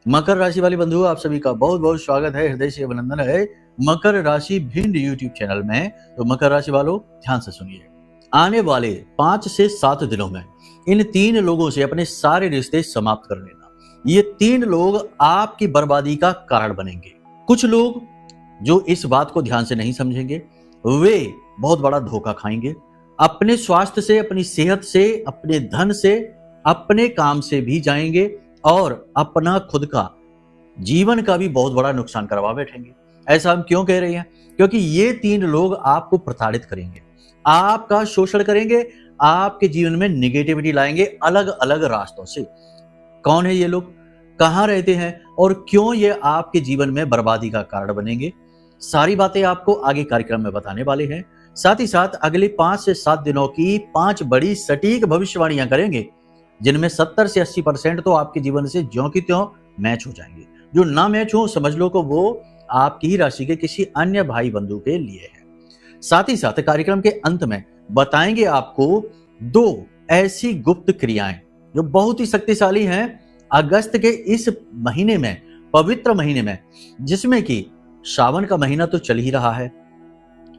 मकर राशि वाले बंधु, आप सभी का बहुत बहुत स्वागत है, हृदय से अभिनंदन है मकर राशि भिंड यूट्यूब चैनल में। तो मकर राशि वालों ध्यान से सुनिए, आने वाले 5 से 7 दिनों में इन 3 लोगों से अपने सारे रिश्ते समाप्त कर लेना। ये 3 लोग आपकी बर्बादी का कारण बनेंगे। कुछ लोग जो इस बात को ध्यान से नहीं समझेंगे वे बहुत बड़ा धोखा खाएंगे। अपने स्वास्थ्य से, अपनी सेहत से, अपने धन से, अपने काम से भी जाएंगे और अपना खुद का जीवन का भी बहुत बड़ा नुकसान करवा बैठेंगे। ऐसा हम क्यों कह रहे हैं? क्योंकि ये 3 लोग आपको प्रताड़ित करेंगे, आपका शोषण करेंगे, आपके जीवन में निगेटिविटी लाएंगे अलग अलग रास्तों से। कौन है ये लोग, कहां रहते हैं और क्यों ये आपके जीवन में बर्बादी का कारण बनेंगे? सारी बातें आपको आगे कार्यक्रम में बताने वाले हैं। साथ ही साथ अगले 5 से 7 दिनों की 5 बड़ी सटीक भविष्यवाणियां करेंगे, जिनमें 70 से 80% तो आपके जीवन से ज्यों की त्यों मैच हो जाएंगे। जो ना मैच हो समझ लो को वो आपकी ही राशि के किसी अन्य भाई बंधु के लिए है। साथ ही साथ कार्यक्रम के अंत में बताएंगे आपको 2 ऐसी गुप्त क्रियाएं जो बहुत ही शक्तिशाली हैं अगस्त के इस महीने में, पवित्र महीने में, जिसमें कि श्रावण का महीना तो चल ही रहा है,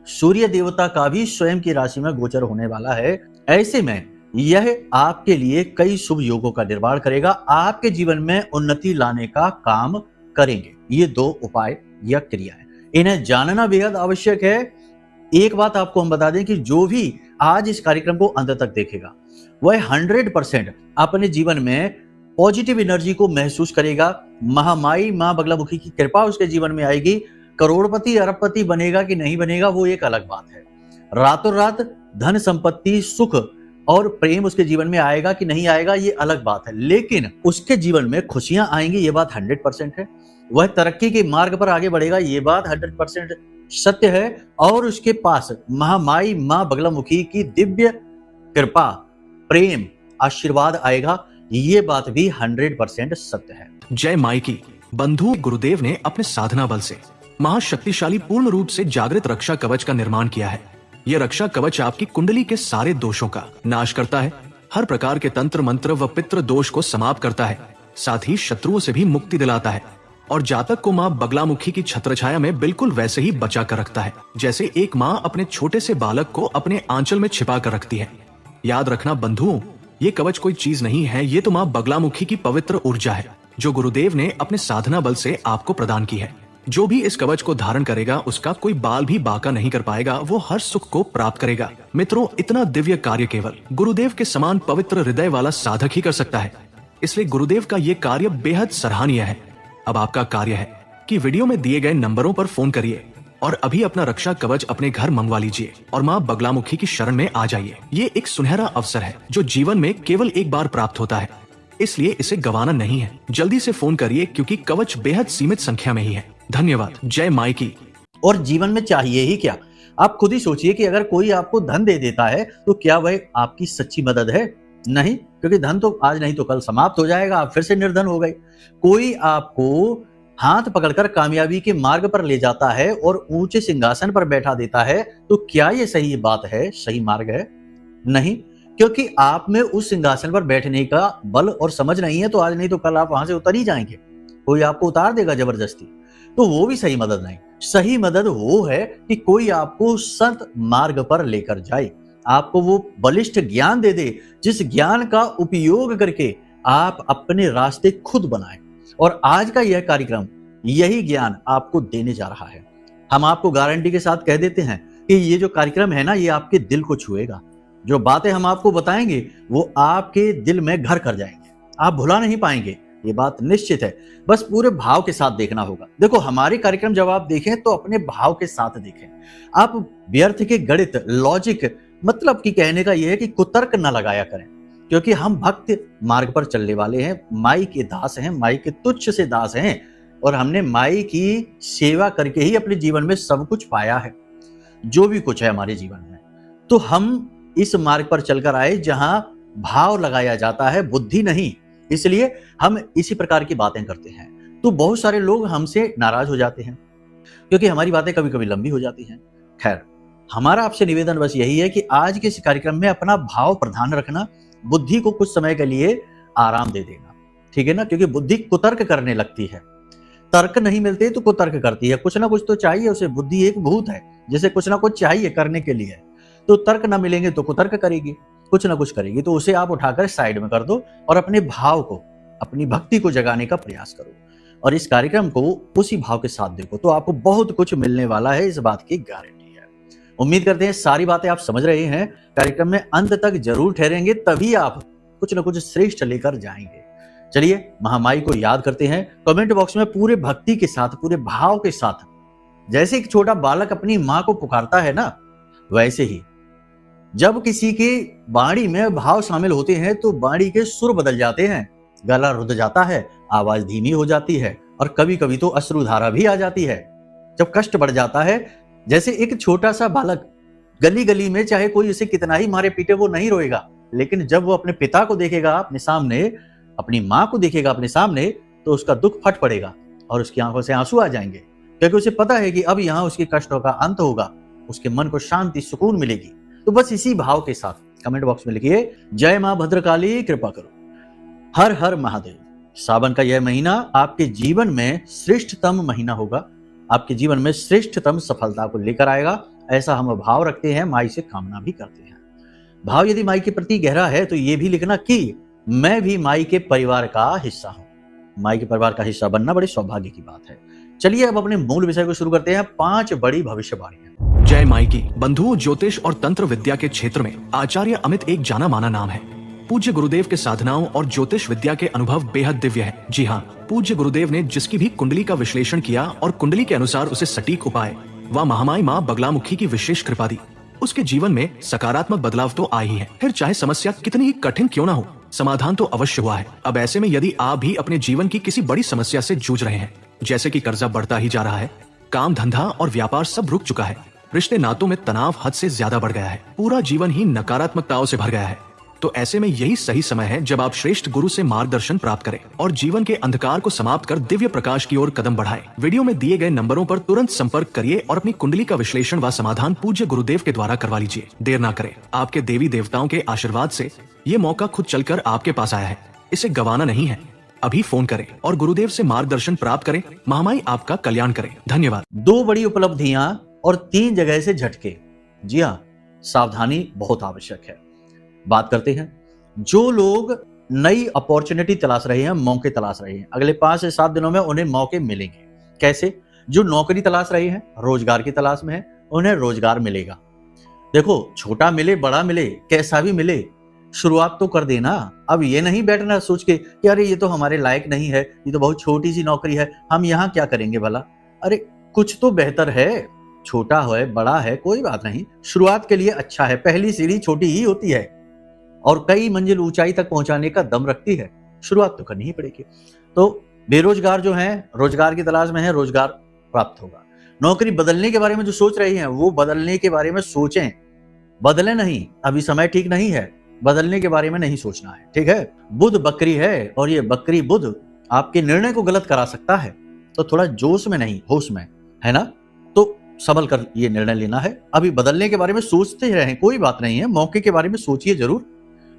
सूर्य देवता का भी स्वयं की राशि में गोचर होने वाला है। ऐसे में यह आपके लिए कई शुभ योगों का निर्माण करेगा, आपके जीवन में उन्नति लाने का काम करेंगे। ये 2 उपाय या क्रियाएं, इन्हें जानना बेहद आवश्यक है। एक बात आपको हम बता दें कि जो भी आज इस कार्यक्रम को अंत तक देखेगा वह 100% अपने जीवन में पॉजिटिव एनर्जी को महसूस करेगा। महामाई मां बगलामुखी की कृपा उसके जीवन में आएगी। करोड़पति अरबपति बनेगा कि नहीं बनेगा वो एक अलग बात है। रातों रात धन संपत्ति सुख और प्रेम उसके जीवन में आएगा कि नहीं आएगा ये अलग बात है, लेकिन उसके जीवन में खुशियां आएंगी ये बात 100% है। वह तरक्की के मार्ग पर आगे बढ़ेगा ये बात 100% सत्य है। और उसके पास महामाई मां बगलामुखी की दिव्य कृपा, प्रेम, आशीर्वाद आएगा ये बात भी 100% सत्य है। जय माई की बंधु, गुरुदेव ने अपने साधना बल से महाशक्तिशाली पूर्ण रूप से जागृत रक्षा कवच का निर्माण किया है। यह रक्षा कवच आपकी कुंडली के सारे दोषों का नाश करता है, हर प्रकार के तंत्र मंत्र व पितृ दोष को समाप्त करता है, साथ ही शत्रुओं से भी मुक्ति दिलाता है और जातक को माँ बगलामुखी की छत्रछाया में बिल्कुल वैसे ही बचा कर रखता है जैसे एक माँ अपने छोटे से बालक को अपने आंचल में छिपा कर रखती है। याद रखना बंधुओं, ये कवच कोई चीज नहीं है, ये तो माँ बगलामुखी की पवित्र ऊर्जा है जो गुरुदेव ने अपने साधना बल से आपको प्रदान की है। जो भी इस कवच को धारण करेगा उसका कोई बाल भी बाका नहीं कर पाएगा, वो हर सुख को प्राप्त करेगा। मित्रों, इतना दिव्य कार्य केवल गुरुदेव के समान पवित्र हृदय वाला साधक ही कर सकता है, इसलिए गुरुदेव का ये कार्य बेहद सराहनीय है। अब आपका कार्य है कि वीडियो में दिए गए नंबरों पर फोन करिए और अभी अपना रक्षा कवच अपने घर मंगवा लीजिए और माँ बगलामुखी की शरण में आ जाइए। ये एक सुनहरा अवसर है जो जीवन में केवल एक बार प्राप्त होता है, इसलिए इसे गंवाना नहीं है। जल्दी से फोन करिए क्योंकि कवच बेहद सीमित संख्या में ही है। धन्यवाद। जय माई की। और जीवन में चाहिए ही क्या? आप खुद ही सोचिए कि अगर कोई आपको धन दे देता है तो क्या वह आपकी सच्ची मदद है? नहीं, क्योंकि धन तो आज नहीं तो कल समाप्त हो जाएगा, आप फिर से निर्धन हो गए। कोई आपको हाथ पकड़कर कामयाबी के मार्ग पर ले जाता है और ऊंचे सिंहासन पर बैठा देता है, तो क्या ये सही बात है, सही मार्ग है? नहीं, क्योंकि आप में उस सिंहासन पर बैठने का बल और समझ नहीं है, तो आज नहीं तो कल आप वहां से उतर ही जाएंगे। कोई आपको उतार देगा जबरदस्ती, तो वो भी सही मदद नहीं। सही मदद वो है कि कोई आपको सत मार्ग पर लेकर जाए, आपको वो बलिष्ठ ज्ञान दे दे जिस ज्ञान का उपयोग करके आप अपने रास्ते खुद बनाएं। और आज का यह कार्यक्रम यही ज्ञान आपको देने जा रहा है। हम आपको गारंटी के साथ कह देते हैं कि ये जो कार्यक्रम है ना, ये आपके दिल को छुएगा। जो बातें हम आपको बताएंगे वो आपके दिल में घर कर जाएंगे, आप भुला नहीं पाएंगे, ये बात निश्चित है। बस पूरे भाव के साथ देखना होगा। देखो, हमारे कार्यक्रम जब आप देखें तो अपने भाव के साथ देखें। आप व्यर्थ के गणित, लॉजिक, मतलब कि कहने का यह है कि कुतर्क न लगाया करें, क्योंकि हम भक्त मार्ग पर चलने वाले हैं, माई के दास हैं, माई के तुच्छ से दास हैं और हमने माई की सेवा करके ही अपने जीवन में सब कुछ पाया है, जो भी कुछ है हमारे जीवन में। तो हम इस मार्ग पर चलकर आए जहां भाव लगाया जाता है, बुद्धि नहीं। इसलिए हम इसी प्रकार की बातें करते हैं। तो बहुत सारे लोग हमसे नाराज हो जाते हैं क्योंकि हमारी बातें कभी कभी लंबी हो जाती हैं। खैर, हमारा आपसे निवेदन बस यही है कि आज के इस कार्यक्रम में अपना भाव प्रधान रखना, बुद्धि को कुछ समय के लिए आराम दे देना। ठीक है ना, क्योंकि बुद्धि कुतर्क करने लगती है। तर्क नहीं मिलते तो कुतर्क करती है, कुछ ना कुछ तो चाहिए उसे। बुद्धि एक भूत है जिसे कुछ ना कुछ चाहिए करने के लिए, तो तर्क ना मिलेंगे तो कुतर्क करेगी, कुछ ना कुछ करेगी। तो उसे आप उठाकर साइड में कर दो और अपने भाव को, अपनी भक्ति को जगाने का प्रयास करो और इस कार्यक्रम को उसी भाव के साथ देखो, तो आपको बहुत कुछ मिलने वाला है, इस बात की गारंटी है। उम्मीद करते हैं सारी बातें आप समझ रहे हैं, कार्यक्रम में अंत तक जरूर ठहरेंगे, तभी आप कुछ ना कुछ श्रेष्ठ लेकर जाएंगे। चलिए महामाई को याद करते हैं। कमेंट बॉक्स में पूरे भक्ति के साथ, पूरे भाव के साथ, जैसे एक छोटा बालक अपनी मां को पुकारता है ना, वैसे ही जब किसी की वाणी में भाव शामिल होते हैं तो वाणी के सुर बदल जाते हैं, गला रुध जाता है, आवाज धीमी हो जाती है और कभी कभी तो अश्रुधारा भी आ जाती है। जब कष्ट बढ़ जाता है, जैसे एक छोटा सा बालक गली गली में चाहे कोई उसे कितना ही मारे पीटे वो नहीं रोएगा, लेकिन जब वो अपने पिता को देखेगा अपने सामने, अपनी माँ को देखेगा अपने सामने, तो उसका दुख फट पड़ेगा और उसकी आंखों से आंसू आ जाएंगे, क्योंकि उसे पता है कि अब यहाँ उसके कष्टों का अंत होगा, उसके मन को शांति सुकून मिलेगी। तो बस इसी भाव के साथ कमेंट बॉक्स में लिखिए, जय मां भद्रकाली कृपा करो, हर हर महादेव। सावन का यह महीना आपके जीवन में श्रेष्ठतम महीना होगा, आपके जीवन में श्रेष्ठतम सफलता को लेकर आएगा, ऐसा हम भाव रखते हैं, माई से कामना भी करते हैं। भाव यदि माई के प्रति गहरा है तो ये भी लिखना कि मैं भी माई के परिवार का हिस्सा हूं। माई के परिवार का हिस्सा बनना बड़े सौभाग्य की बात है। चलिए अब अपने मूल विषय को शुरू करते हैं, 5 बड़ी भविष्यवाणियां। जय माई की। बंधुओं, ज्योतिष और तंत्र विद्या के क्षेत्र में आचार्य अमित एक जाना माना नाम है। पूज्य गुरुदेव के साधनाओं और ज्योतिष विद्या के अनुभव बेहद दिव्य है। जी हाँ, पूज्य गुरुदेव ने जिसकी भी कुंडली का विश्लेषण किया और कुंडली के अनुसार उसे सटीक उपाय व महामाई माँ बगलामुखी की विशेष कृपा दी, उसके जीवन में सकारात्मक बदलाव तो आ ही है। फिर चाहे समस्या कितनी ही कठिन क्यों ना हो, समाधान तो अवश्य हुआ है। अब ऐसे में यदि आप भी अपने जीवन की किसी बड़ी समस्या से जूझ रहे हैं, जैसे कि कर्जा बढ़ता ही जा रहा है, काम धंधा और व्यापार सब रुक चुका है, रिश्ते नातों में तनाव हद से ज्यादा बढ़ गया है, पूरा जीवन ही नकारात्मकताओं से भर गया है, तो ऐसे में यही सही समय है जब आप श्रेष्ठ गुरु से मार्गदर्शन प्राप्त करें और जीवन के अंधकार को समाप्त कर दिव्य प्रकाश की ओर कदम बढ़ाएं। वीडियो में दिए गए नंबरों पर तुरंत संपर्क करिए और अपनी कुंडली का विश्लेषण व समाधान पूज्य गुरुदेव के द्वारा करवा लीजिए। देर ना करें, आपके देवी देवताओं के आशीर्वाद से ये मौका खुद चलकर आपके पास आया है, इसे गंवाना नहीं है। अभी फोन करें और गुरुदेव से मार्गदर्शन प्राप्त करें। महामाई आपका कल्याण करें। धन्यवाद। 2 बड़ी उपलब्धियां और 3 जगह से झटके। जी हाँ, सावधानी बहुत आवश्यक है। बात करते हैं जो लोग नई अपॉर्चुनिटी तलाश रहे हैं, मौके तलाश रहे हैं, अगले 5 से 7 दिनों में उन्हें मौके मिलेंगे। कैसे? जो नौकरी तलाश रहे हैं, रोजगार की तलाश में है, उन्हें रोजगार मिलेगा। देखो, छोटा मिले बड़ा मिले कैसा भी मिले, शुरुआत तो कर देना। अब ये नहीं बैठना सोच के कि अरे ये तो हमारे लायक नहीं है, ये तो बहुत छोटी सी नौकरी है, हम यहाँ क्या करेंगे भला। अरे कुछ तो बेहतर है, छोटा है बड़ा है कोई बात नहीं, शुरुआत के लिए अच्छा है। पहली सीढ़ी छोटी ही होती है और कई मंजिल ऊंचाई तक पहुंचाने का दम रखती है, शुरुआत तो करनी ही पड़ेगी। तो बेरोजगार जो हैं, रोजगार की तलाश में हैं, रोजगार प्राप्त होगा। नौकरी बदलने के बारे में जो सोच रही हैं, वो बदलने के बारे में सोचें, बदले नहीं, अभी समय ठीक नहीं है, बदलने के बारे में नहीं सोचना है, ठीक है। बुध बकरी है और ये बकरी बुध आपके निर्णय को गलत करा सकता है, तो थोड़ा जोश में नहीं होश में, है ना, तो संभल कर ये निर्णय लेना है। अभी बदलने के बारे में सोचते रहें, कोई बात नहीं है, मौके के बारे में सोचिए जरूर,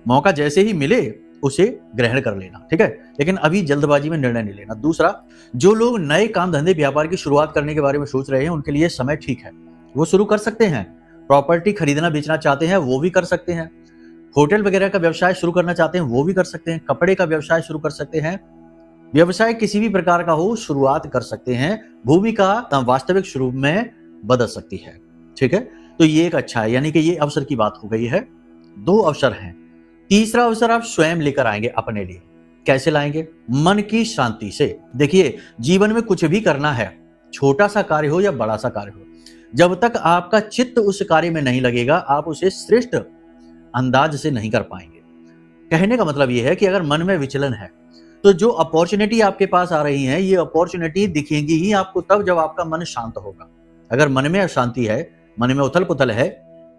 मौका जैसे ही मिले उसे ग्रहण कर लेना, ठीक है, लेकिन अभी जल्दबाजी में निर्णय नहीं लेना। दूसरा, जो लोग नए काम धंधे व्यापार की शुरुआत करने के बारे में सोच रहे हैं, उनके लिए समय ठीक है, वो शुरू कर सकते हैं। प्रॉपर्टी खरीदना बेचना चाहते हैं वो भी कर सकते हैं, होटल वगैरह का व्यवसाय शुरू करना चाहते हैं वो भी कर सकते हैं, कपड़े का व्यवसाय शुरू कर सकते हैं, व्यवसाय किसी भी प्रकार का हो शुरुआत कर सकते हैं। भूमिका वास्तविक स्वरूप में बदल सकती है, ठीक है, तो ये एक अच्छा है, यानी कि ये अवसर की बात हो गई है। 2 अवसर हैं। तीसरा अवसर आप स्वयं लेकर आएंगे अपने लिए। कैसे लाएंगे? मन की शांति से। देखिए, जीवन में कुछ भी करना है, छोटा सा कार्य हो या बड़ा सा कार्य हो, जब तक आपका चित्त उस कार्य में नहीं लगेगा, आप उसे श्रेष्ठ अंदाज से नहीं कर पाएंगे। कहने का मतलब यह है कि अगर मन में विचलन है, तो जो अपॉर्चुनिटी आपके पास आ रही है, ये अपॉर्चुनिटी दिखेंगी ही आपको तब जब आपका मन शांत होगा। अगर मन में अशांति है, मन में उथल पुथल है,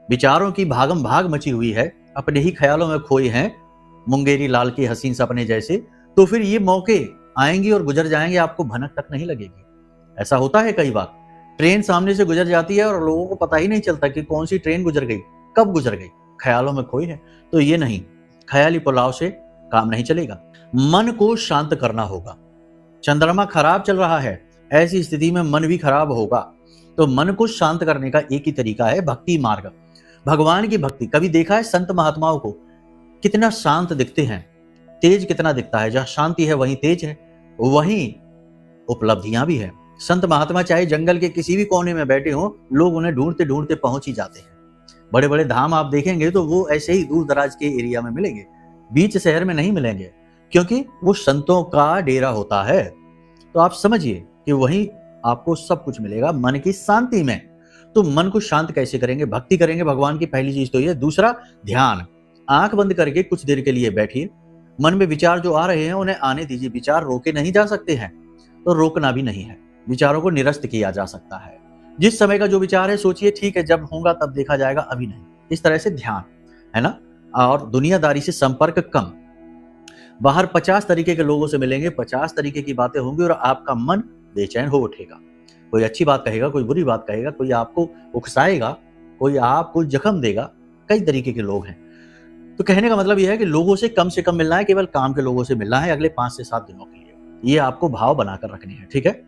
विचारों की भागम भाग मची हुई है, अपने ही ख्यालों में खोए हैं, मुंगेरी लाल के हसीन सपने जैसे, तो फिर ये मौके आएंगे और गुजर जाएंगे, आपको भनक तक नहीं लगेगी। ऐसा होता है कई बार, ट्रेन सामने से गुजर जाती है और लोगों को पता ही नहीं चलता कि कौन सी ट्रेन गुजर गई, कब गुजर गई, ख्यालों में खोए हैं। तो ये नहीं, ख्याली पुलाव से काम नहीं चलेगा। मन को शांत करना होगा। चंद्रमा खराब चल रहा है, ऐसी स्थिति में मन भी खराब होगा। तो मन को शांत करने का एक ही तरीका है भक्ति मार्ग, भगवान की भक्ति। कभी देखा है संत महात्माओं को कितना शांत दिखते हैं, तेज कितना दिखता है। जहां शांति है वहीं तेज है, वहीं उपलब्धियां भी है। संत महात्मा चाहे जंगल के किसी भी कोने में बैठे हों, लोग उन्हें ढूंढते ढूंढते पहुंच ही जाते हैं। बड़े बड़े धाम आप देखेंगे तो वो ऐसे ही दूर दराज के एरिया में मिलेंगे, बीच शहर में नहीं मिलेंगे, क्योंकि वो संतों का डेरा होता है। तो आप समझिए कि वहीं आपको सब कुछ मिलेगा मन की शांति में। तो मन को शांत कैसे करेंगे? भक्ति करेंगे भगवान की, पहली चीज तो ये। दूसरा, ध्यान। आंख बंद करके कुछ देर के लिए बैठिए। मन में विचार जो आ रहे हैं उन्हें आने दीजिए। विचार रोके नहीं जा सकते हैं, तो रोकना भी नहीं है। विचारों को निरस्त किया जा सकता है। जिस समय का जो विचार है सोचिए, ठीक है जब होगा तब देखा जाएगा, अभी नहीं। इस तरह से ध्यान, है ना। और दुनियादारी से संपर्क कम। बाहर 50 तरीके के लोगों से मिलेंगे, 50 तरीके की बातें होंगी और आपका मन बेचैन हो उठेगा। कोई अच्छी बात कहेगा, कोई बुरी बात कहेगा, कोई आपको उकसाएगा, कोई आपको जख्म देगा। कई तरीके के लोग हैं। तो कहने का मतलब यह है कि लोगों से कम मिलना है, केवल काम के लोगों से मिलना है अगले 5 से 7 दिनों के लिए। ये आपको भाव बनाकर रखने हैं, ठीक है।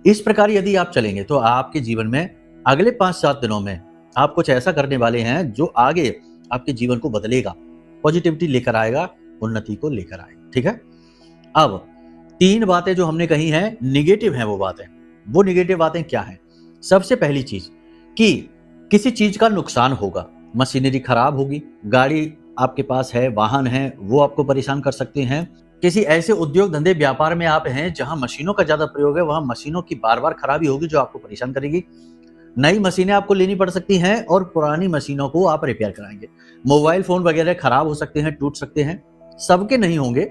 इस प्रकार यदि आप चलेंगे तो आपके जीवन में अगले 5-7 दिनों में आप कुछ ऐसा करने वाले हैं जो आगे आपके जीवन को बदलेगा, पॉजिटिविटी लेकर आएगा, उन्नति को लेकर आएगा, ठीक है। अब 3 बातें जो हमने कही हैं निगेटिव हैं, वो बातें, वो निगेटिव बातें क्या हैं? सबसे पहली चीज कि किसी चीज का नुकसान होगा, मशीनरी खराब होगी, गाड़ी आपके पास है, वाहन है, वो आपको परेशान कर सकते हैं। किसी ऐसे उद्योग धंधे व्यापार में आप हैं जहां मशीनों का ज्यादा प्रयोग है, वहां मशीनों की बार बार खराबी होगी जो आपको परेशान करेगी। नई मशीनें आपको लेनी पड़ सकती हैं और पुरानी मशीनों को आप रिपेयर कराएंगे। मोबाइल फोन वगैरह खराब हो सकते हैं, टूट सकते हैं, सबके नहीं होंगे।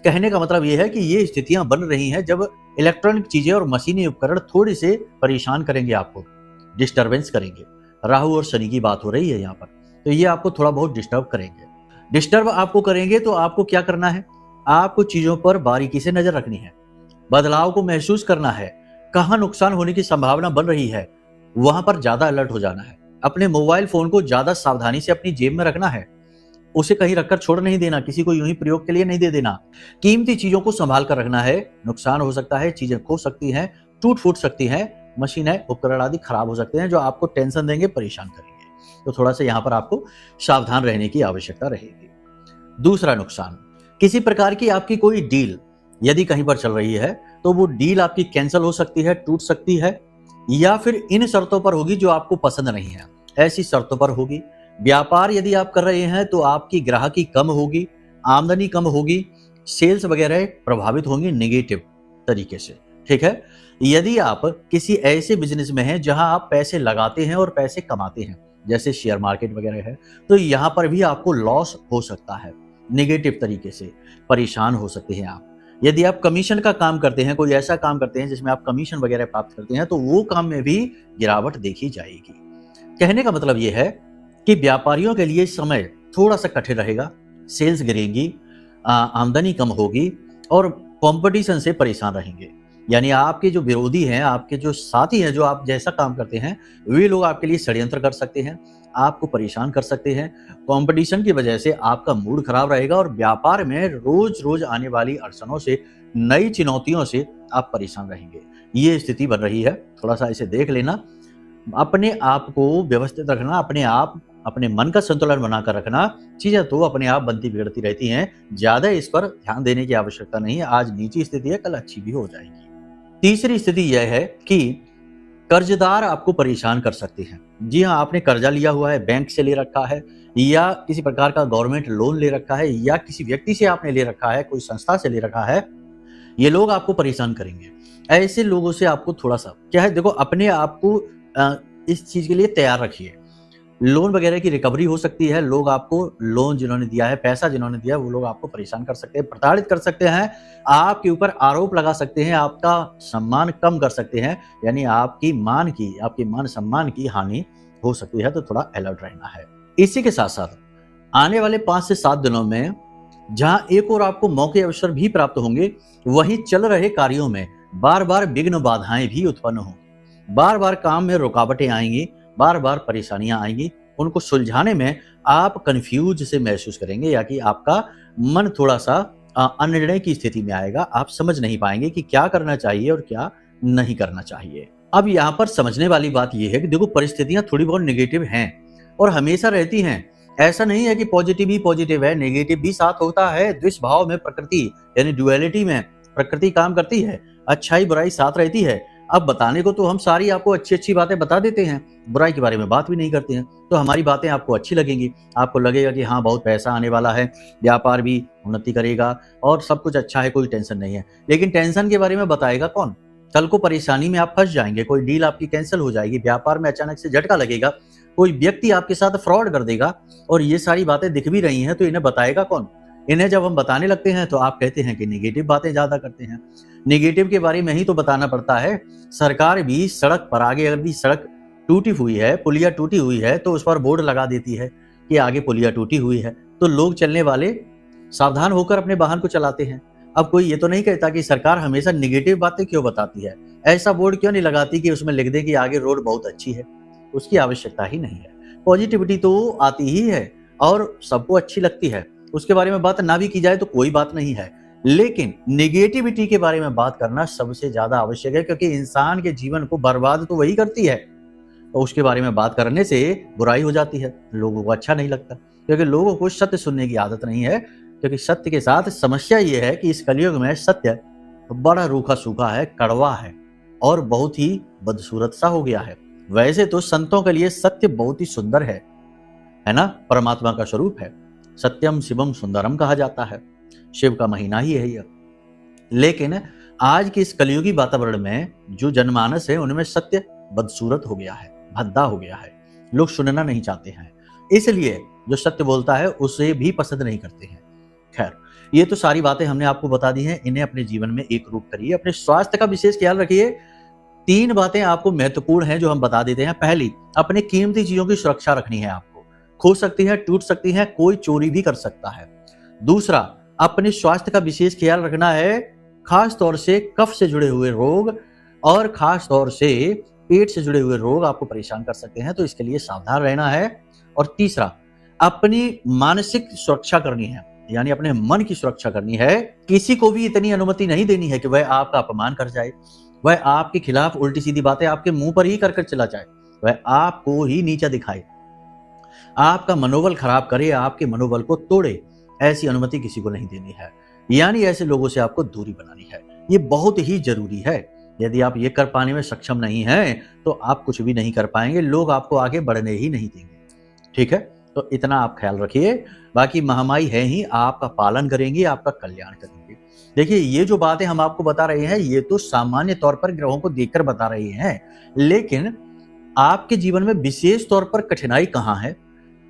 कहने का मतलब यह है कि ये स्थितियां बन रही हैं जब इलेक्ट्रॉनिक चीजें और मशीनी उपकरण थोड़े से परेशान करेंगे, आपको डिस्टर्बेंस करेंगे। राहु और शनि की बात हो रही है यहाँ पर, तो ये आपको थोड़ा बहुत डिस्टर्ब करेंगे। डिस्टर्ब आपको करेंगे तो आपको क्या करना है? आपको चीजों पर बारीकी से नजर रखनी है, बदलाव को महसूस करना है। कहां नुकसान होने की संभावना बन रही है वहां पर ज्यादा अलर्ट हो जाना है। अपने मोबाइल फोन को ज्यादा सावधानी से अपनी जेब में रखना है, उसे कहीं रखकर छोड़ नहीं देना, किसी को यूं ही प्रयोग के लिए नहीं दे देना। कीमती चीजों को संभाल कर रखना है। नुकसान हो सकता है, चीजें खो सकती हैं, टूट फूट सकती हैं, मशीनें उपकरण आदि खराब हो सकते हैं जो आपको टेंशन देंगे, परेशान करेंगे। तो थोड़ा सा यहाँ पर आपको सावधान रहने की आवश्यकता रहेगी। दूसरा नुकसान, किसी प्रकार की आपकी कोई डील यदि कहीं पर चल रही है तो वो डील आपकी कैंसिल हो सकती है, टूट सकती है, या फिर इन शर्तों पर होगी जो आपको पसंद नहीं है, ऐसी शर्तों पर होगी। व्यापार यदि आप कर रहे हैं तो आपकी ग्राहकी कम होगी, आमदनी कम होगी, सेल्स वगैरह प्रभावित होंगी नेगेटिव तरीके से, ठीक है। यदि आप किसी ऐसे बिजनेस में हैं जहां आप पैसे लगाते हैं और पैसे कमाते हैं, जैसे शेयर मार्केट वगैरह है, तो यहां पर भी आपको लॉस हो सकता है, नेगेटिव तरीके से परेशान हो सकते हैं आप। यदि आप कमीशन का काम करते हैं, कोई ऐसा काम करते हैं जिसमें आप कमीशन वगैरह प्राप्त करते हैं, तो वो काम में भी गिरावट देखी जाएगी। कहने का मतलब यह है कि व्यापारियों के लिए समय थोड़ा सा कठिन रहेगा, सेल्स गिरेंगी, आमदनी कम होगी और कंपटीशन से परेशान रहेंगे। यानी आपके जो विरोधी हैं, आपके जो साथी हैं, जो आप जैसा काम करते हैं, वे लोग आपके लिए षड्यंत्र कर सकते हैं, आपको परेशान कर सकते हैं। कंपटीशन की वजह से आपका मूड खराब रहेगा और व्यापार में रोज रोज आने वाली अड़चनों से, नई चुनौतियों से आप परेशान रहेंगे। ये स्थिति बन रही है, थोड़ा सा इसे देख लेना। अपने आप को व्यवस्थित रखना, अपने मन का संतुलन बनाकर रखना। चीजें तो अपने आप बनती बिगड़ती रहती हैं, ज्यादा इस पर ध्यान देने की आवश्यकता नहीं है। आज नीची स्थिति है, कल अच्छी भी हो जाएगी। तीसरी स्थिति यह है कि कर्जदार आपको परेशान कर सकते हैं। जी हाँ, आपने कर्जा लिया हुआ है, बैंक से ले रखा है या किसी प्रकार का गवर्नमेंट लोन ले रखा है या किसी व्यक्ति से आपने ले रखा है, कोई संस्था से ले रखा है, ये लोग आपको परेशान करेंगे। ऐसे लोगों से आपको थोड़ा सा क्या है, देखो अपने आप को इस चीज के लिए तैयार रखिए। लोन वगैरह की रिकवरी हो सकती है, लोग आपको लोन जिन्होंने दिया है, पैसा जिन्होंने दिया है, वो लोग आपको परेशान कर सकते हैं, प्रताड़ित कर सकते हैं, आपके ऊपर आरोप लगा सकते हैं, आपका सम्मान कम कर सकते हैं, यानी आपके मान सम्मान की हानि हो सकती है। तो थोड़ा अलर्ट रहना है। इसी के साथ साथ आने वाले 5 से 7 दिनों में जहां एक और आपको मौके अवसर भी प्राप्त होंगे, वहीं चल रहे कार्यों में बार बार विघ्न बाधाएं भी उत्पन्न होंगी, बार बार काम में रुकावटें आएंगी, बार बार परेशानियां आएंगी। उनको सुलझाने में आप कंफ्यूज से महसूस करेंगे या कि आपका मन थोड़ा सा अनिर्णय की स्थिति में आएगा। आप समझ नहीं पाएंगे कि क्या करना चाहिए और क्या नहीं करना चाहिए। अब यहाँ पर समझने वाली बात यह है कि देखो, परिस्थितियां थोड़ी बहुत नेगेटिव हैं और हमेशा रहती हैं। ऐसा नहीं है कि पॉजिटिव ही पॉजिटिव है, नेगेटिव भी साथ होता है। द्विष भाव में प्रकृति यानी ड्युअलिटी में प्रकृति काम करती है, अच्छाई बुराई साथ रहती है। अब बताने को तो हम सारी आपको अच्छी अच्छी बातें बता देते हैं, बुराई के बारे में बात भी नहीं करते हैं। तो हमारी बातें आपको अच्छी लगेंगी, आपको लगेगा कि हाँ बहुत पैसा आने वाला है, व्यापार भी उन्नति करेगा और सब कुछ अच्छा है, कोई टेंशन नहीं है। लेकिन टेंशन के बारे में बताएगा कौन? कल को परेशानी में आप फंस जाएंगे, कोई डील आपकी कैंसिल हो जाएगी, व्यापार में अचानक से झटका लगेगा, कोई व्यक्ति आपके साथ फ्रॉड कर देगा और ये सारी बातें दिख भी रही हैं, तो इन्हें बताएगा कौन? इन्हें जब हम बताने लगते हैं तो आप कहते हैं कि नेगेटिव बातें ज्यादा करते हैं। नेगेटिव के बारे में ही तो बताना पड़ता है। सरकार भी सड़क पर आगे अगर भी सड़क टूटी हुई है, पुलिया टूटी हुई है, तो उस पर बोर्ड लगा देती है कि आगे पुलिया टूटी हुई है, तो लोग चलने वाले सावधान होकर अपने वाहन को चलाते हैं। अब कोई ये तो नहीं कहता कि सरकार हमेशा नेगेटिव बातें क्यों बताती है, ऐसा बोर्ड क्यों नहीं लगाती कि उसमें लिख दे कि आगे रोड बहुत अच्छी है। उसकी आवश्यकता ही नहीं है। पॉजिटिविटी तो आती ही है और सबको अच्छी लगती है, उसके बारे में बात ना भी की जाए तो कोई बात नहीं है। लेकिन नेगेटिविटी के बारे में बात करना सबसे ज्यादा आवश्यक है, क्योंकि इंसान के जीवन को बर्बाद तो वही करती है और उसके बारे में बात करने से बुराई हो जाती है, लोगों को अच्छा नहीं लगता, क्योंकि लोगों को सत्य सुनने की आदत नहीं है। क्योंकि सत्य के साथ समस्या ये है कि इस कलयुग में सत्य बड़ा रूखा सूखा है, कड़वा है और बहुत ही बदसूरत सा हो गया है। वैसे तो संतों के लिए सत्य बहुत ही सुंदर है ना, परमात्मा का स्वरूप है। सत्यम शिवम सुंदरम कहा जाता है, शिव का महीना ही है यह। लेकिन आज के इस कलयुगी वातावरण में जो जनमानस है उनमें सत्य बदसूरत हो गया है, भद्दा हो गया है, लोग सुनना नहीं चाहते हैं, इसलिए जो सत्य बोलता है उसे भी पसंद नहीं करते हैं। खैर, ये तो सारी बातें हमने आपको बता दी हैं, इन्हें अपने जीवन में एक रूप करिए, अपने स्वास्थ्य का विशेष ख्याल रखिए। 3 बातें आपको महत्वपूर्ण हैं जो हम बता देते हैं। पहली, अपने कीमती चीजों की सुरक्षा रखनी है। आपको खो सकती है, टूट सकती है, कोई चोरी भी कर सकता है। दूसरा, अपने स्वास्थ्य का विशेष ख्याल रखना है, खास तौर से कफ से जुड़े हुए रोग और खास तौर से पेट से जुड़े हुए रोग आपको परेशान कर सकते हैं, तो इसके लिए सावधान रहना है। और तीसरा, अपनी मानसिक सुरक्षा करनी है, यानी अपने मन की सुरक्षा करनी है। किसी को भी इतनी अनुमति नहीं देनी है कि वह आपका अपमान कर जाए, वह आपके खिलाफ उल्टी सीधी बातें आपके मुंह पर ही कर चला जाए, वह आपको ही नीचा दिखाए, आपका मनोबल खराब करे, आपके मनोबल को तोड़े। ऐसी अनुमति किसी को नहीं देनी है, यानी ऐसे लोगों से आपको दूरी बनानी है। ये बहुत ही जरूरी है। यदि आप ये कर पाने में सक्षम नहीं हैं तो आप कुछ भी नहीं कर पाएंगे, लोग आपको आगे बढ़ने ही नहीं देंगे। ठीक है, तो इतना आप ख्याल रखिए। बाकी महामाई है ही, आपका पालन करेंगी, आपका कल्याण करेंगे। देखिए, ये जो बातें हम आपको बता रहे हैं ये तो सामान्य तौर पर ग्रहों को देखकर बता रहे हैं, लेकिन आपके जीवन में विशेष तौर पर कठिनाई कहाँ है,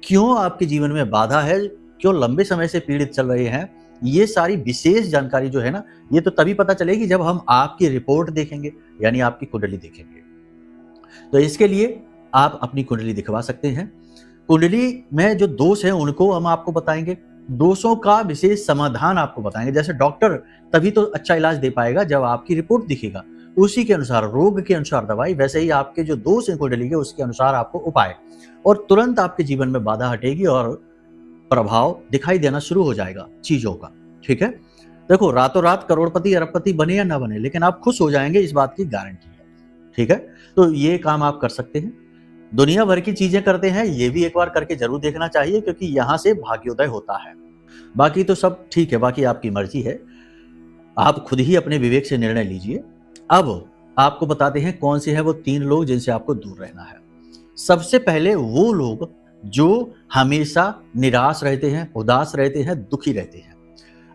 क्यों आपके जीवन में बाधा है, क्यों लंबे समय से पीड़ित चल रहे हैं, ये सारी विशेष जानकारी जो है ना, ये तो तभी पता चलेगी जब हम आपकी रिपोर्ट देखेंगे, यानी आपकी कुंडली देखेंगे। तो इसके लिए आप अपनी कुंडली दिखवा सकते हैं। कुंडली में जो दोष हैं उनको हम आपको बताएंगे, दोषों का विशेष समाधान आपको बताएंगे। जैसे डॉक्टर तभी तो अच्छा इलाज दे पाएगा जब आपकी रिपोर्ट दिखेगा, उसी के अनुसार रोग के अनुसार दवाई, वैसे ही आपके जो दोष हैं कुंडली के उसके अनुसार आपको उपाय, और तुरंत आपके जीवन में बाधा हटेगी और प्रभाव दिखाई देना शुरू हो जाएगा चीजों का। ठीक है, देखो, रातों रात करोड़पति अरबपति बने या ना बने, लेकिन आप खुश हो जाएंगे, इस बात की गारंटी है। ठीक है, तो ये काम आप कर सकते हैं। दुनिया भर की चीजें करते हैं, ये भी एक बार करके जरूर देखना चाहिए, क्योंकि यहां से भाग्योदय होता है। बाकी तो सब ठीक है, बाकी आपकी मर्जी है, आप खुद ही अपने विवेक से निर्णय लीजिए। अब आपको बताते हैं कौन से हैं वो 3 लोग जिनसे आपको दूर रहना है। सबसे पहले वो लोग जो हमेशा निराश रहते हैं, उदास रहते हैं, दुखी रहते हैं।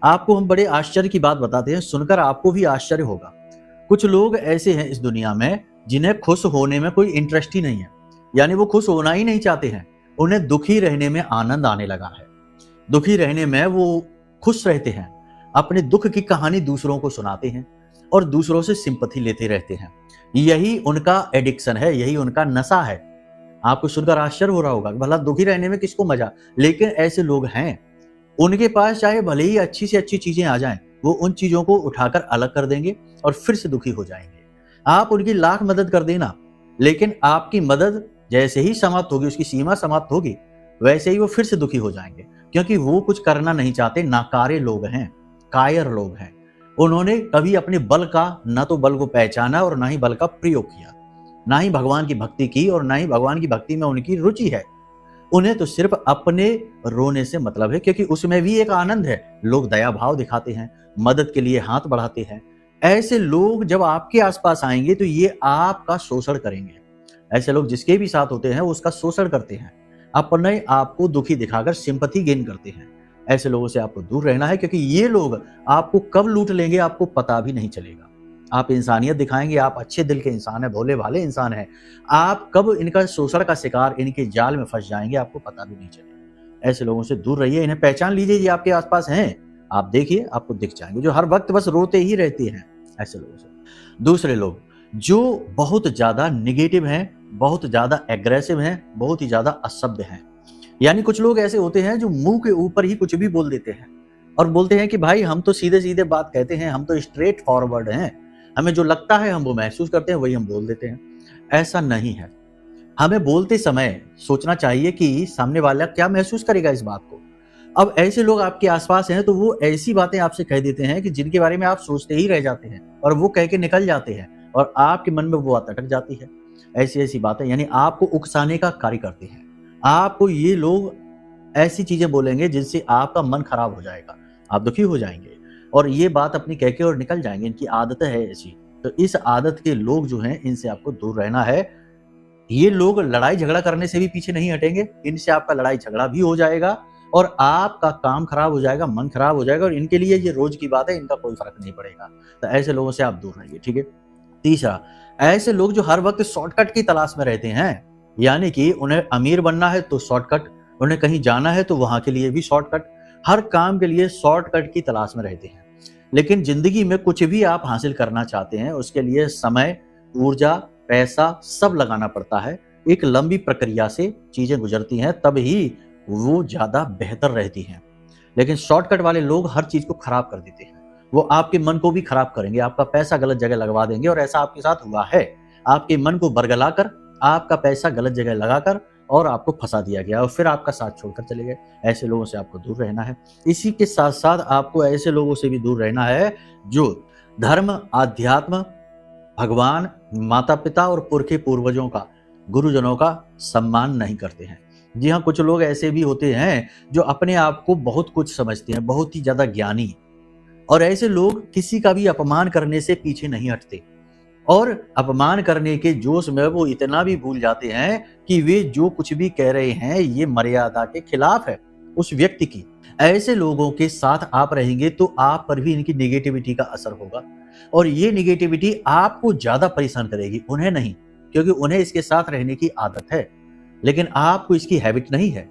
आपको हम बड़े आश्चर्य की बात बताते हैं, सुनकर आपको भी आश्चर्य होगा। कुछ लोग ऐसे हैं इस दुनिया में जिन्हें खुश होने में कोई इंटरेस्ट ही नहीं है, यानी वो खुश होना ही नहीं चाहते हैं, उन्हें दुखी रहने में आनंद आने लगा है। दुखी रहने में वो खुश रहते हैं, अपने दुख की कहानी दूसरों को सुनाते हैं और दूसरों से सिंपैथी लेते रहते हैं। यही उनका एडिक्शन है, यही उनका नशा है। आपको सुनकर आश्चर्य हो रहा होगा, भला दुखी रहने में किसको मजा, लेकिन ऐसे लोग हैं। उनके पास चाहे भले ही अच्छी से अच्छी चीजें आ जाएं, वो उन चीजों को उठाकर अलग कर देंगे और फिर से दुखी हो जाएंगे। आप उनकी लाख मदद कर देना, लेकिन आपकी मदद जैसे ही समाप्त होगी, उसकी सीमा समाप्त होगी, वैसे ही वो फिर से दुखी हो जाएंगे, क्योंकि वो कुछ करना नहीं चाहते, नाकारे लोग हैं, कायर लोग हैं। उन्होंने कभी अपने बल का ना तो बल को पहचाना और ना ही बल का प्रयोग किया, ना ही भगवान की भक्ति की और ना ही भगवान की भक्ति में उनकी रुचि है। उन्हें तो सिर्फ अपने रोने से मतलब है, क्योंकि उसमें भी एक आनंद है। लोग दया भाव दिखाते हैं, मदद के लिए हाथ बढ़ाते हैं। ऐसे लोग जब आपके आसपास आएंगे तो ये आपका शोषण करेंगे। ऐसे लोग जिसके भी साथ होते हैं वो उसका शोषण करते हैं, अपने आप को दुखी दिखाकर सिंपैथी गेन करते हैं। ऐसे लोगों से आपको दूर रहना है, क्योंकि ये लोग आपको कब लूट लेंगे आपको पता भी नहीं चलेगा। आप इंसानियत दिखाएंगे, आप अच्छे दिल के इंसान हैं, भोले भाले इंसान हैं, आप कब इनका शोषण का शिकार, इनके जाल में फंस जाएंगे आपको पता भी नहीं चलेगा। ऐसे लोगों से दूर रहिए, इन्हें पहचान लीजिए, ये आपके आसपास हैं, आप देखिए आपको दिख जाएंगे, जो हर वक्त बस रोते ही रहते हैं। ऐसे लोगों से दूसरे लोग जो बहुत ज्यादा निगेटिव हैं, बहुत ज्यादा एग्रेसिव हैं, बहुत ही ज्यादा असभ्य हैं। यानी कुछ लोग ऐसे होते हैं जो मुंह के ऊपर ही कुछ भी बोल देते हैं और बोलते हैं कि भाई हम तो सीधे सीधे बात कहते हैं, हम तो स्ट्रेट फॉरवर्ड हैं, हमें जो लगता है हम वो महसूस करते हैं, वही हम बोल देते हैं। ऐसा नहीं है। हमें बोलते समय सोचना चाहिए कि सामने वाला क्या महसूस करेगा इस बात को। अब ऐसे लोग आपके आसपास हैं तो वो ऐसी बातें आपसे कह देते हैं कि जिनके बारे में आप सोचते ही रह जाते हैं और वो कह के निकल जाते हैं और आपके मन में वो अटक जाती है। ऐसी ऐसी बातें यानी आपको उकसाने का कार्य करते हैं। आपको ये लोग ऐसी चीजें बोलेंगे जिनसे आपका मन खराब हो जाएगा, आप दुखी हो जाएंगे और ये बात अपनी कह के और निकल जाएंगे। इनकी आदत है ऐसी। तो इस आदत के लोग जो हैं इनसे आपको दूर रहना है। ये लोग लड़ाई झगड़ा करने से भी पीछे नहीं हटेंगे, इनसे आपका लड़ाई झगड़ा भी हो जाएगा और आपका काम खराब हो जाएगा, मन खराब हो जाएगा और इनके लिए ये रोज की बात है, इनका कोई फर्क नहीं पड़ेगा। तो ऐसे लोगों से आप दूर रहिए, ठीक है। तीसरा, ऐसे लोग जो हर वक्त शॉर्टकट की तलाश में रहते हैं, यानी कि उन्हें अमीर बनना है तो शॉर्टकट, उन्हें कहीं जाना है तो वहां के लिए भी शॉर्टकट, हर काम के लिए शॉर्टकट की तलाश में रहते हैं। लेकिन जिंदगी में कुछ भी आप हासिल करना चाहते हैं उसके लिए समय, ऊर्जा, पैसा सब लगाना पड़ता है। एक लंबी प्रक्रिया से चीजें गुजरती हैं, तब ही वो ज्यादा बेहतर रहती हैं। लेकिन शॉर्टकट वाले लोग हर चीज को खराब कर देते हैं। वो आपके मन को भी खराब करेंगे, आपका पैसा गलत जगह लगवा देंगे और ऐसा आपके साथ हुआ है। आपके मन को बरगलाकर, आपका पैसा गलत जगह लगाकर और आपको फंसा दिया गया और फिर आपका साथ छोड़कर चले गए। ऐसे लोगों से आपको दूर रहना है। इसी के साथ साथ आपको ऐसे लोगों से भी दूर रहना है जो धर्म, आध्यात्म, भगवान, माता पिता और पुरखे पूर्वजों का, गुरुजनों का सम्मान नहीं करते हैं। जी हाँ, कुछ लोग ऐसे भी होते हैं जो अपने आप को बहुत कुछ समझते हैं, बहुत ही ज्यादा ज्ञानी, और ऐसे लोग किसी का भी अपमान करने से पीछे नहीं हटते और अपमान करने के जोश में वो इतना भी भूल जाते हैं कि वे जो कुछ भी कह रहे हैं ये मर्यादा के खिलाफ है उस व्यक्ति की। ऐसे लोगों के साथ आप रहेंगे तो आप पर भी इनकी नेगेटिविटी का असर होगा और ये नेगेटिविटी आपको ज्यादा परेशान करेगी, उन्हें नहीं, क्योंकि उन्हें इसके साथ रहने की आदत है लेकिन आपको इसकी हैबिट नहीं है।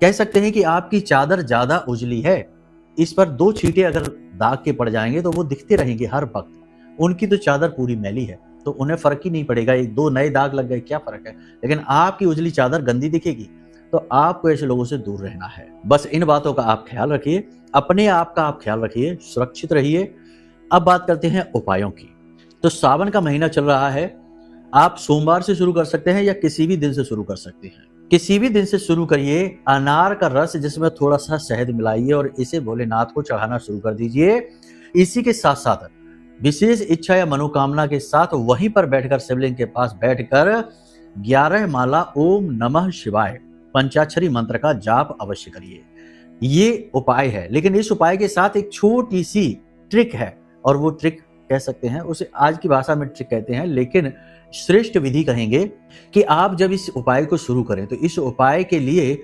कह सकते हैं कि आपकी चादर ज्यादा उजली है, इस पर 2 छींटे अगर दाग के पड़ जाएंगे तो वो दिखते रहेंगे हर वक्त। उनकी तो चादर पूरी मैली है तो उन्हें फर्क ही नहीं पड़ेगा, 1-2 नए दाग लग गए क्या फर्क है। लेकिन आपकी उजली चादर गंदी दिखेगी तो आपको ऐसे लोगों से दूर रहना है। बस इन बातों का आप ख्याल रखिए, अपने आप का आप ख्याल रखिए, सुरक्षित रहिए। अब बात करते हैं उपायों की। तो सावन का महीना चल रहा है, आप सोमवार से शुरू कर सकते हैं या किसी भी दिन से शुरू कर सकते हैं। किसी भी दिन से शुरू करिए। अनार का रस जिसमें थोड़ा सा शहद मिलाइए और इसे भोलेनाथ को चढ़ाना शुरू कर दीजिए। इसी के साथ साथ विशेष इच्छा या मनोकामना के साथ वहीं पर बैठकर, शिवलिंग के पास बैठकर 11 माला ओम नमः शिवाय पंचाक्षरी मंत्र का जाप अवश्य करिए। ये उपाय है, लेकिन इस उपाय के साथ एक छोटी सी ट्रिक है और वो ट्रिक कह सकते हैं, उसे आज की भाषा में ट्रिक कहते हैं, लेकिन श्रेष्ठ विधि कहेंगे कि आप जब इस उपाय को शुरू करें तो इस उपाय के लिए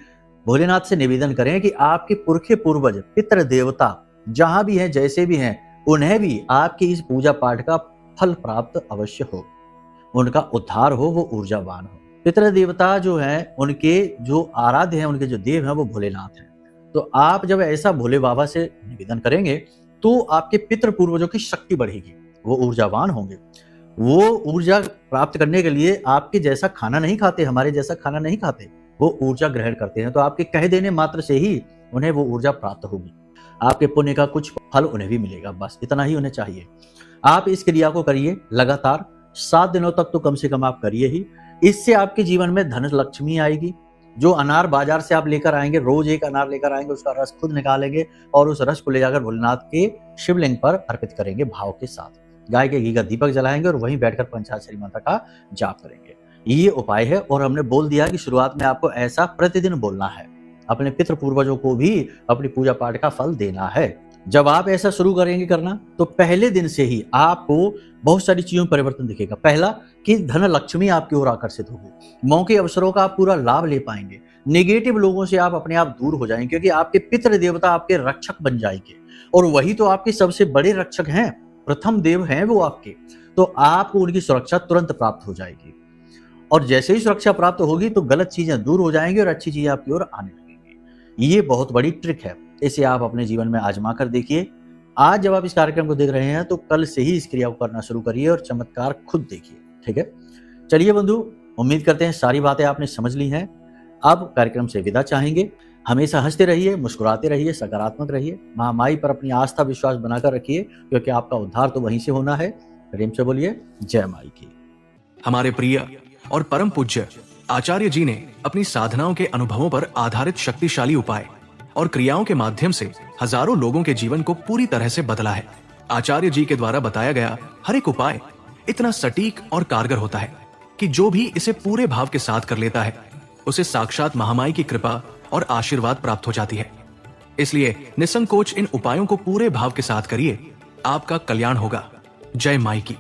भोलेनाथ से निवेदन करें कि आपके पुरखे पूर्वज, पितृ देवता जहां भी हैं, जैसे भी हैं, उन्हें भी आपकी इस पूजा पाठ का फल प्राप्त अवश्य हो, उनका उद्धार हो, वो ऊर्जावान हो। पितृ देवता जो हैं, उनके जो आराध्य हैं, उनके जो देव हैं वो भोलेनाथ हैं। तो आप जब ऐसा भोले बाबा से निवेदन करेंगे तो आपके पितृ पूर्वजों की शक्ति बढ़ेगी, वो ऊर्जावान होंगे। वो ऊर्जा प्राप्त करने के लिए आपके जैसा खाना नहीं खाते, हमारे जैसा खाना नहीं खाते, वो ऊर्जा ग्रहण करते हैं। तो आपके कह देने मात्र से ही उन्हें वो ऊर्जा प्राप्त होगी, आपके पुण्य का कुछ फल उन्हें भी मिलेगा। बस इतना ही उन्हें चाहिए। आप इस क्रिया को करिए लगातार 7 दिनों तक तो कम से कम आप करिए ही। इससे आपके जीवन में धन लक्ष्मी आएगी, जो अनार बाजार से आप लेकर आएंगे, रोज एक अनार लेकर आएंगे, उसका रस खुद निकालेंगे और उस रस को ले जाकर भोलेनाथ के शिवलिंग पर अर्पित करेंगे भाव के साथ। गाय के घी का दीपक जलाएंगे और वहीं बैठकर पंचाक्षरी मंत्र का जाप करेंगे। ये उपाय है और हमने बोल दिया कि शुरुआत में आपको ऐसा प्रतिदिन बोलना है। अपने पितृ पूर्वजों को भी अपनी पूजा पाठ का फल देना है। जब आप ऐसा शुरू करेंगे करना तो पहले दिन से ही आपको बहुत सारी चीजों में परिवर्तन दिखेगा। पहला कि धन लक्ष्मी आपकी ओर आकर्षित होगी, मौके अवसरों का आप पूरा लाभ ले पाएंगे, नेगेटिव लोगों से आप अपने आप दूर हो जाएंगे क्योंकि आपके पितृ देवता आपके रक्षक बन जाएंगे और वही तो आपके सबसे बड़े रक्षक हैं, प्रथम देव हैं वो आपके। तो आपको उनकी सुरक्षा तुरंत प्राप्त हो जाएगी और जैसे ही सुरक्षा प्राप्त होगी तो गलत चीजें दूर हो जाएंगी और अच्छी चीजें आपकी ओर आने लगेंगी। ये बहुत बड़ी ट्रिक है, इसे आप अपने जीवन में आजमा कर देखिए। आज जब आप इस कार्यक्रम को देख रहे हैं तो कल से ही इस क्रिया को करना शुरू करिए और चमत्कार खुद देखिए। ठीक है, चलिए बंधु, उम्मीद करते हैं सारी बातें आपने समझ ली हैं। अब कार्यक्रम से विदा चाहेंगे। हमेशा हंसते रहिए, मुस्कुराते रहिए, सकारात्मक रहिए, महामाई पर अपनी आस्था विश्वास बनाकर रखिए क्योंकि आपका उद्धार तो वहीं से होना है। प्रेम से बोलिए जय माई की। हमारे प्रिय और परम पूज्य आचार्य जी ने अपनी साधनाओं के अनुभवों पर आधारित शक्तिशाली उपाय और क्रियाओं के माध्यम से हजारों लोगों के जीवन को पूरी तरह से बदला है। आचार्य जी के द्वारा बताया गया हर एक उपाय इतना सटीक और कारगर होता है कि जो भी इसे पूरे भाव के साथ कर लेता है उसे साक्षात महामाई की कृपा और आशीर्वाद प्राप्त हो जाती है। इसलिए निसंकोच इन उपायों को पूरे भाव के साथ करिए, आपका कल्याण होगा। जय माई की।